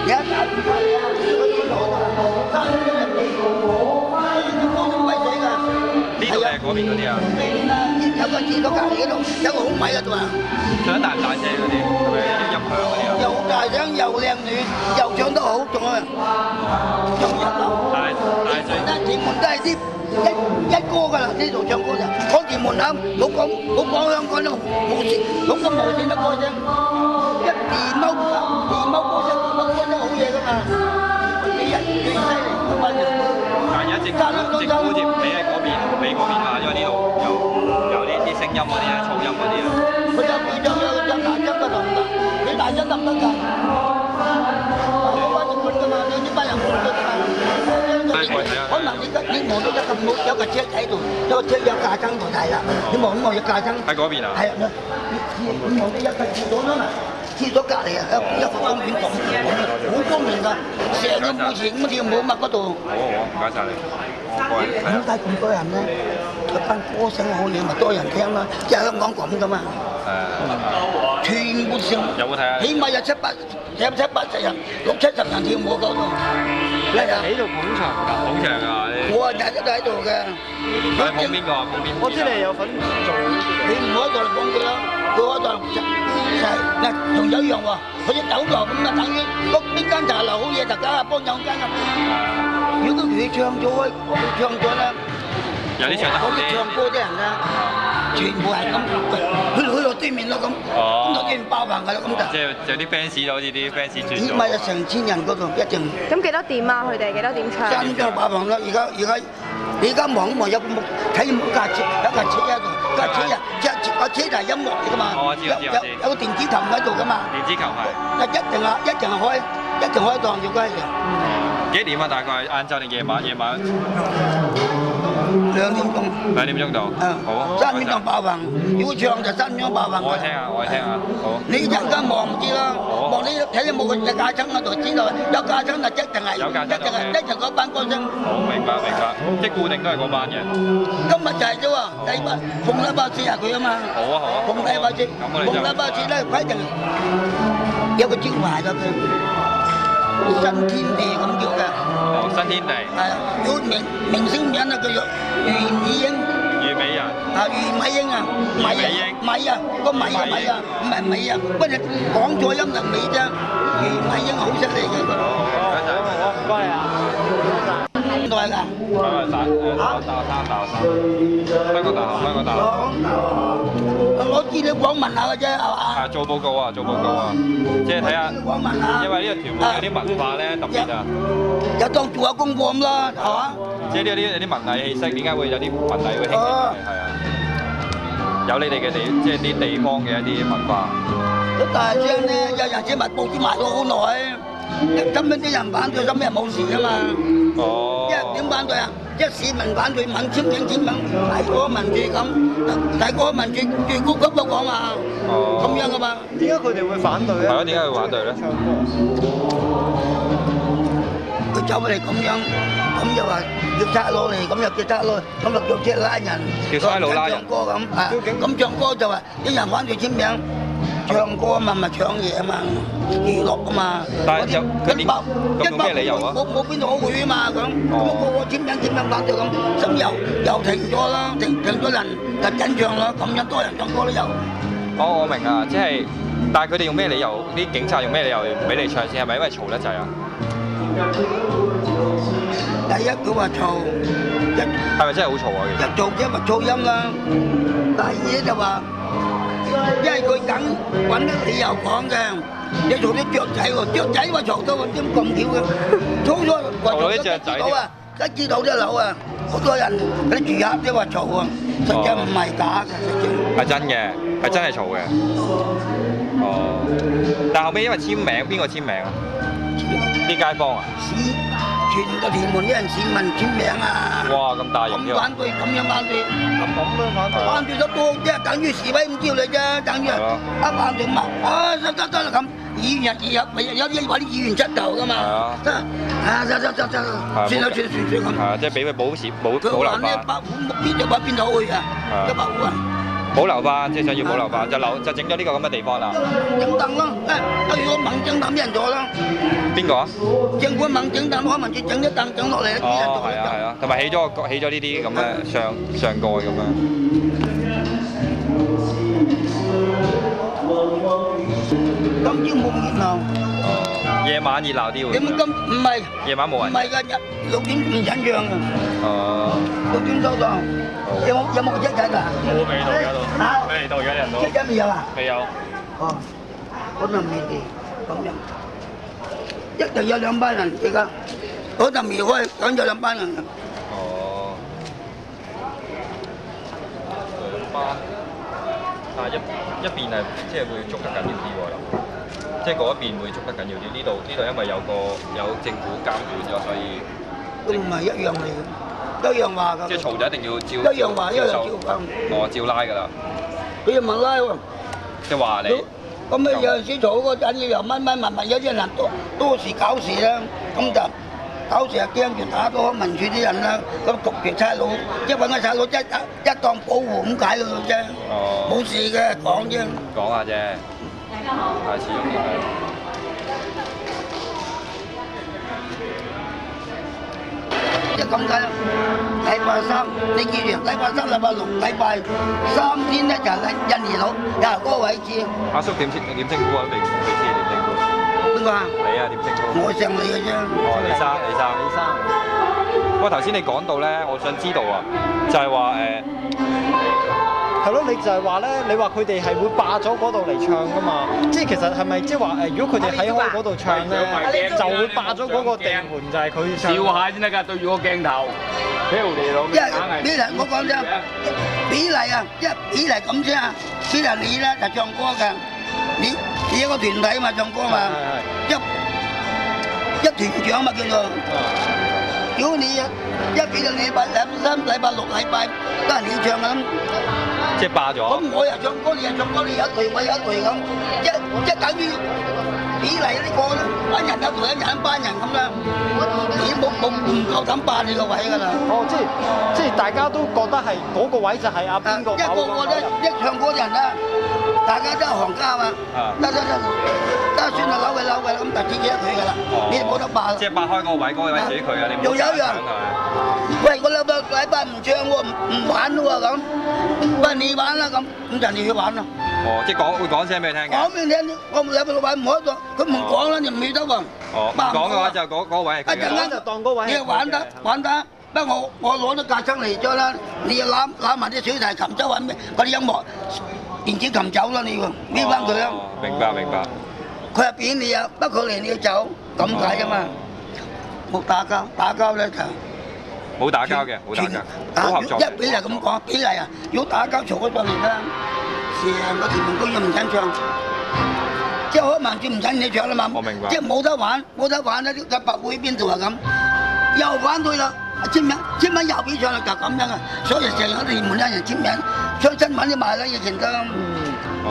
而家大住塊啊，山一入地，高中位死㗎。呢度係嗰邊嗰啲啊？有個廁所隔離嗰度，有個空位嗰度啊。唱得大唔大聲嗰啲？係咪啲音響嗰啲啊？又大聲又靚女，又唱得好，仲啊，仲入流。但係最前門都係啲一哥㗎啦，呢度唱歌就嗰前門口冇講香港都無線，咁個無線嘅歌聲，一電踎歌聲，電踎歌聲好嘢㗎嘛，幾犀利咁啊！但係而家政府好似唔俾喺嗰邊啊，因為呢度有啲聲音嗰啲啊，噪音嗰啲啊。佢有大聲㗎得唔得？你大聲得唔得㗎？嗰班人管㗎嘛，有啲班人管㗎嘛。可能你望到有個車喺度，有個車有架撐台係啦。你望有架撐喺嗰邊啊？係啊，你望到一個廁所啦嘛，廁所隔離啊，一個公園咁，好方便㗎，成個墓前咁跳舞嘛嗰度。好，唔該曬你。點解咁多人咧？佢班歌聲好靚，咪多人聽啦。即係香港咁㗎嘛。全部成有冇睇啊？起碼有七八十人，60-70人跳舞嗰度。喺度捧場㗎。捧場㗎，我日日都喺度嘅。你捧邊個啊？捧邊？我知你有份做。你唔可以在度講佢啦，佢嗰度係嗱，仲有一樣喎，佢啲酒樓咁啊，等於邊間茶樓好嘢，就梗係幫兩間啊。如果佢唱咗咧，有啲唱得好啲。嗰啲唱歌啲人咧，全部係咁，去到對面咯咁，咁就對面爆棚㗎啦咁就。即係有啲 fans 好似啲 fans 轉咗。起碼有成千人嗰度一定。咁幾多點啊？佢哋幾多點唱？真係爆棚啦！你而家望一望有睇有架車喺度，架車啊，架車就係音樂嚟㗎嘛。我知。有個電子琴喺度㗎嘛。電子琴係。一定係開檔要關嘅。幾點啊？大概晏晝定夜晚？2點鐘。2點鐘到。好。3點鐘爆棚，如果唱就3點鐘爆棚。我聽下。好。你陣間望唔知啦，望你睇有冇個架撐嗰度，知道有架撐就一定係嗰班歌聲。好，明白。即係固定都係嗰班嘅。今日就係啫喎，逢禮拜四係佢啊嘛。好啊。逢禮拜四咧，規定有個招牌㗎佢。新天地咁叫嘅。新天地。係啊，有明星名啊，叫做余美英。虞美人。余美英啊，米啊，個米啊，唔係米啊，不過你講錯音就美啫。余美英好犀利嘅。好，唔該你啊。邊度嚟㗎？香港大學。我知你訪問下嘅啫，係嘛？係做報告啊，即係睇下，因為呢個屯門有啲文化咧特別啊，有當做下功課咁啦，係嘛？即係呢有啲文藝氣息，點解會有啲文藝會興起？係啊，有你哋嘅即係啲地方嘅一啲文化。咁但係將咧，有人只賣報紙賣咗好耐，根本啲人反對，咁咩冇事㗎嘛？哦。因為點反對啊？即係市民反對，簽名，大個民主咁，大個民主最高級都講嘛，咁樣噶嘛。點解佢哋會反對咧？係咯，點解會反對咧？佢走嚟咁樣，咁又話叫差佬嚟，咁又叫差佬，咁又叫車拉人，叫差佬拉人。唱歌咁啊，咁唱歌就話啲人反對簽名。唱歌啊嘛，咪唱嘢啊嘛，娛樂啊嘛。但係佢點？咁用咩理由啊？冇邊度好會啊嘛咁，咁個簽名反對咁，咁又停咗啦，停咗人就緊張啦，咁樣多人唱歌都有。哦，我明啊，即係，但係佢哋用咩理由？啲警察用咩理由唔俾你唱先？係咪因為嘈得滯啊？第一佢話嘈，係咪真係好嘈啊？一嘈即係話噪音啦。第二就話。因為佢梗揾啲理由講嘅，你做啲雀仔喎，雀仔話嘈到點咁巧嘅，嘈咗話嘈咗一知道啊，一知道啲樓啊，好多人嗰啲住客都話嘈啊，實際唔係假嘅，實際係真嘅，係真係嘈嘅。哦，但後尾因為簽名，邊個簽名啊？啲街坊啊？全個屯門啲人市民簽名啊！哇，咁大型嘅！咁反對，咁樣反對，反對得多，即係等於示威咁招你啫，等於一反對嘛，得啦咁，議員有啲話啲議員出頭噶嘛，得算啦咁。係啊，即係俾佢保留翻。佢話呢100戶邊度去啊？100戶啊！保留翻，即係想要保留翻，就整咗呢個咁嘅地方啦。整凳咯，如果猛整凳啲人做啦。邊個啊？政府猛整凳，開民處整啲凳整落嚟，啲人做。係啊係啊，同埋起咗呢啲咁嘅上蓋咁樣。今朝冇熱鬧。夜晚熱鬧啲喎。點解今唔係？夜晚冇人。唔係㗎，6點唔緊張㗎。6點收檔。有冇一仔㗎？冇味道而家都。嚇？未到而家人都。一仔未有啊？未有。哦，可能未嚟咁樣。一定有2班人而家，嗰陣未開，咁有2班人。哦。2班，但係一邊係即係會捉得緊要啲喎，即係嗰一邊會捉得緊要啲。呢度因為有政府監管咗，所以都唔係一樣嚟嘅，一樣話㗎。即係嘈就一定要照。一樣話，一樣照講。哦，照拉㗎啦。佢又問拉喎。即係話你。咁啊有陣時嘈嗰陣又乜問，有啲人多時搞事啦，咁就搞事啊驚住打到民處啲人啦，咁焗住差佬，即係揾個差佬一當保護咁解咯啫，冇事嘅講啫。講下啫，係始終都係。即係咁解啦。禮拜3你記住，禮拜3、禮拜6、禮拜3天咧就係印尼佬，又係嗰個位置。阿叔點稱呼啊？你知點稱呼？邊個啊？你啊點稱呼？我姓李嘅啫。哦，李生。不過頭先你講到咧，我想知道啊，就係話係咯，你就係話咧，你話佢哋係會霸咗嗰度嚟唱噶嘛？即係其實係咪即係話如果佢哋喺開嗰度唱咧，就會霸咗嗰個地盤，就係佢唱。笑下先得㗎，對住個鏡頭。屌你老味，因為比例我講啫，比例啊，因為比例咁啫啊，比例你咧就唱歌嘅，你一個團體嘛唱歌嘛，一團長嘛叫做。如果你一比例禮拜3、禮拜6、禮拜都係你唱咁。即係霸咗。咁我又唱歌，你又唱歌，你有一隊我有一隊咁，即等於比例呢個班人一隊一班人咁啦，你冇唔夠膽霸你個位㗎啦。哦，即係大家都覺得係嗰個位就係阿邊個搞。一個個咧一唱歌啲人咧，大家都係行家嘛，得算係扭嘅咁，就自己一隊㗎啦，你冇得霸。即係霸開個位，嗰個位屬於佢㗎，你唔好又有一樣，喂，我禮拜唔唱喎，唔玩喎咁，喂你玩啦咁就你去玩啦。哦，即係會講聲俾你聽嘅。講俾你聽，我禮拜6位唔開咗，佢唔講啦，你唔去得喎。哦，唔講嘅話就嗰位係佢嘅。一陣間就當嗰位。你玩得，不過我攞咗架撐嚟咗啦，你要攬埋啲小提琴走揾咩？嗰啲音樂電子琴走啦，你要搣翻佢啦。明白。佢係俾你啊，不過你要走，咁解啫嘛。冇打交咧就。冇打交嘅，冇打交，好合作。一比例咁講，比例啊，如果打交嘈咗上嚟啦，成個屯門公園唔準唱，即係開民處唔準你唱啦嘛。我明白。即係冇得玩啦！啲立法會邊度啊咁，又反對啦，簽名又俾唱啦，就咁樣啊！所以成個屯門有人簽名，上新聞都賣啦，以前都。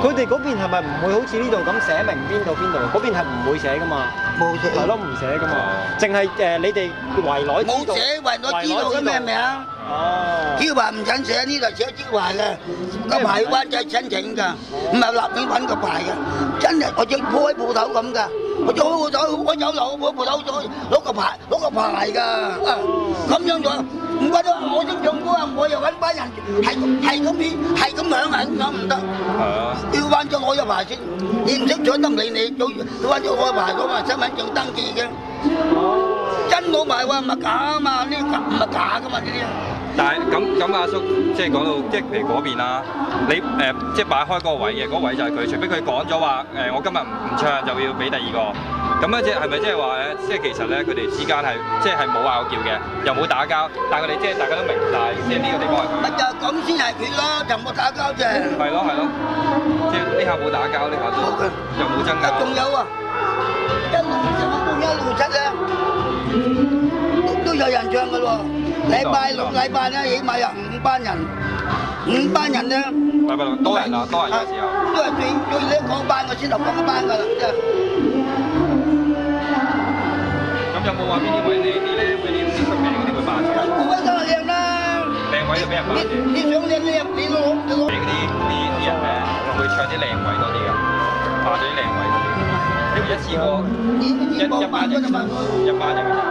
佢哋嗰邊係咪唔會好似呢度咁寫明邊度？嗰邊係唔會寫噶嘛？冇寫。係咯，唔寫噶嘛。淨係你哋圍內知道。冇寫，圍內知道嘅咩名？哦。招牌唔準寫，呢度寫招牌嘅，個牌灣仔申請㗎，唔係立亂揾個牌嘅，真係我只鋪喺鋪頭咁㗎，我做鋪頭，我有樓我鋪頭攞個牌㗎，咁樣做。唔怪得我識唱歌啊！我又揾班人係咁響唔得。係啊。要揾咗攞咗牌先，你唔識唱得唔理你，要揾咗攞牌攞埋身份證登記嘅。真攞牌喎，唔係假啊嘛！呢唔係假噶嘛呢啲。但係咁阿叔即係講到即係譬如嗰邊啦，你即係擺開嗰個位嘅，嗰位就係佢，除非佢講咗話我今日唔唱就要俾第二個。咁咧即係咪即係話咧？即係其實咧，佢哋之間係即係冇拗撬嘅，又冇打交，但係佢哋即係大家都明白，即係呢個地方係佢。咪就咁先係佢咯，就冇打交啫。係咯，即係呢下冇打交，呢下都又冇爭拗。仲有啊，一路7咧，都有人唱嘅喎。禮拜6、禮拜咧，起碼有5班人咧。禮拜6多人啊，多人嘅時候。都係最叻嗰班嘅先頭講班㗎啦，即係。有冇話邊啲位你啲靚嗰啲出名嗰啲會霸住？個個位都係靚啦，靚位就俾人人扮嘅。你想練你攞你攞。你嗰啲人咧會唱啲靚位多啲㗎，霸咗啲靚位多啲。因為一次過一班人，一班人。